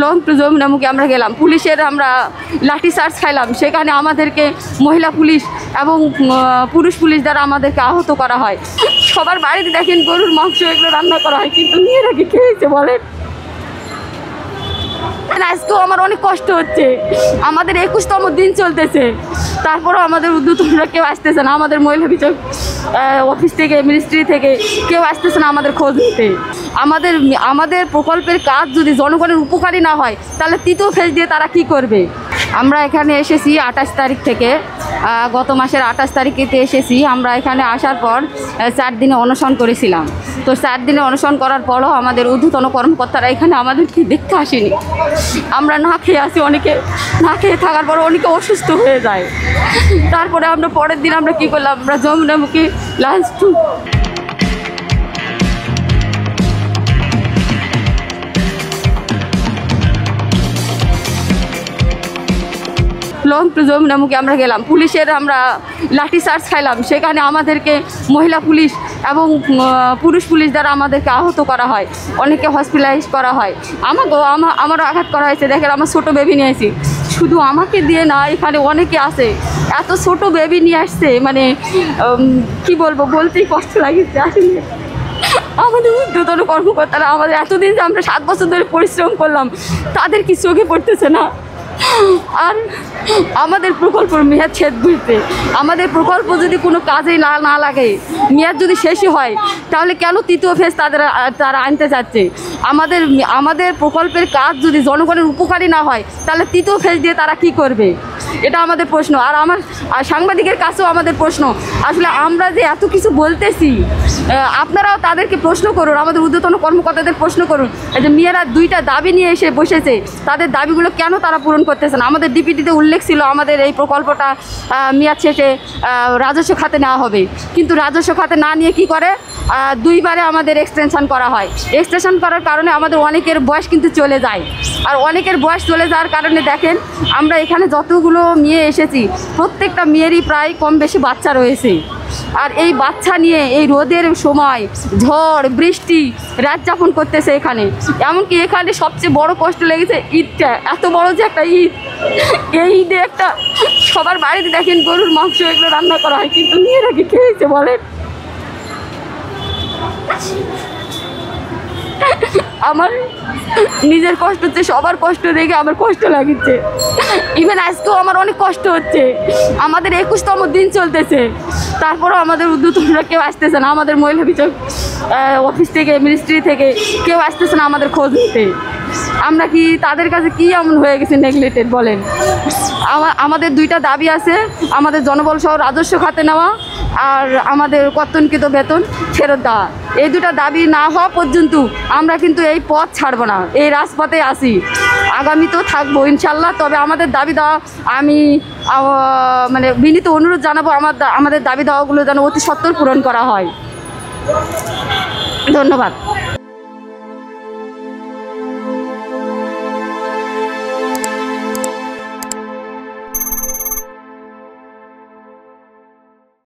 Long two যমুনামুখী আমরা গেলাম, পুলিশের আমরা লাঠি চার্জ খাইলাম, সেখানে আমাদেরকে মহিলা পুলিশ এবং পুরুষ পুলিশ দ্বারা আমাদেরকে আহত করা হয়। সবার বাড়িতে দেখেন গরুর মাংস এগুলো রান্না করা হয়, কিন্তু মেয়েরা কি খেয়েছে বলেন? আজকেও আমার অনেক কষ্ট হচ্ছে, আমাদের 21তম দিন চলতেছে, তারপরেও আমাদের ঊর্ধ্বতনরা কেউ আসতেছে না, আমাদের মহিলা বিচার অফিস থেকে মিনিস্ট্রি থেকে কেউ আসতেছে না আমাদের খোঁজ নিতে। আমাদের প্রকল্পের কাজ যদি জনগণের উপকারী না হয় তাহলে তৃতীয় ফেজ দিয়ে তারা কি করবে? আমরা এখানে এসেছি 28 তারিখ থেকে, গত মাসের 28 তারিখেতে এসেছি। আমরা এখানে আসার পর 4 দিনে অনশন করেছিলাম। তো 4 দিনে অনশন করার পরও আমাদের ঊর্ধ্বতন কর্মকর্তারা এখানে আমাদেরকে দেখতে আসেনি। আমরা না খেয়ে আসি, অনেকে না খেয়ে থাকার পর অনেকে অসুস্থ হয়ে যায়। তারপরে আমরা পরের দিন আমরা কী করলাম, আমরা যমুনামুখী লাঞ্চ টু লং টু যমুনামুখী আমরা গেলাম, পুলিশের আমরা লাঠি চার্জ খাইলাম, সেখানে আমাদেরকে মহিলা পুলিশ এবং পুরুষ পুলিশ দ্বারা আমাদেরকে আহত করা হয়, অনেকে হসপিটালাইজ করা হয়। আমারও আঘাত করা হয়েছে। দেখেন আমার ছোটো বেবি নিয়েছি, শুধু আমাকে দিয়ে না, এখানে অনেকে আছে, এত ছোট বেবি নিয়ে আসছে, মানে কি বলবো, বলতেই কষ্ট লাগছে। আসলে আমাদের ঊর্ধ্বতন কর্মকর্তারা আমাদের এতদিন যে আমরা 7 বছর ধরে পরিশ্রম করলাম, তাদের কি চোখে পড়তেছে না? আর আমাদের প্রকল্প মেয়াদ শেষ হয়েছে, আমাদের প্রকল্প যদি কোনো কাজেই না লাগে, মেয়াদ যদি শেষই হয়, তাহলে কেন তৃতীয় ফেজ তারা আনতে চাচ্ছে? আমাদের প্রকল্পের কাজ যদি জনগণের উপকারী না হয় তাহলে তৃতীয় ফেজ দিয়ে তারা কি করবে? এটা আমাদের প্রশ্ন। আর সাংবাদিকের কাছেও আমাদের প্রশ্ন, আসলে আমরা যে এত কিছু বলতেছি, আপনারাও তাদেরকে প্রশ্ন করুন, আমাদের ঊর্ধ্বতন কর্মকর্তাদের প্রশ্ন করুন, যে মেয়েরা 2টা দাবি নিয়ে এসে বসেছে, তাদের দাবিগুলো কেন তারা পূরণ করতেছে না? আমাদের ডিপিটিতে উল্লেখ ছিল আমাদের এই প্রকল্পটা মেয়াদ শেষে রাজস্ব খাতে নেওয়া হবে, কিন্তু রাজস্ব খাতে না নিয়ে কি করে, 2বারে আমাদের এক্সটেনশন করা হয়। এক্সটেনশন করার কারণে আমাদের অনেকের বয়স কিন্তু চলে যায়, আর অনেকের বয়স চলে যাওয়ার কারণে দেখেন আমরা এখানে যতগুলো মেয়ে এসেছি, প্রত্যেকটা মেয়েরই প্রায় কম বেশি বাচ্চা রয়েছে। আর এই বাচ্চা নিয়ে এই রোদের সময় ঝড় বৃষ্টি রাত যাপন করতেছে এখানে। এমনকি এখানে সবচেয়ে বড় কষ্ট লেগেছে ঈদটা, এত বড় যে একটা ঈদ, এই ঈদে একটা সবার বাড়িতে দেখেন গরুর মাংস এগুলো রান্না করা হয়, কিন্তু মেয়েরা কি খেয়েছে বলেন? আমার নিজের কষ্ট হচ্ছে, সবার কষ্ট দেখে আমার কষ্ট লাগছে। ইভেন আজকেও আমার অনেক কষ্ট হচ্ছে, আমাদের 21তম দিন চলতেছে, তারপরেও আমাদের ঊর্ধ্বতনরা কেউ আসতেছে না, আমাদের মহিলা বিচার অফিস থেকে মিনিস্ট্রি থেকে কেউ আসতেছে না আমাদের খোঁজ নিতে। আমরা কি তাদের কাছে কি এমন হয়ে গেছে নেগলেক্টেড বলেন? আমাদের 2টা দাবি আছে, আমাদের জনবল সহ রাজস্ব খাতে নেওয়া আর আমাদের কর্তনকৃত বেতন ফেরত দেওয়া। এই 2টা দাবি না হওয়া পর্যন্ত আমরা কিন্তু এই পথ ছাড়বো না, এই রাজপথে আসি, আগামীতেও থাকবো ইনশাল্লাহ। তবে আমাদের দাবি দেওয়া, আমি মানে বিনীত অনুরোধ জানাবো, আমাদের দাবি দেওয়াগুলো যেন অতি সত্বর পূরণ করা হয়। ধন্যবাদ।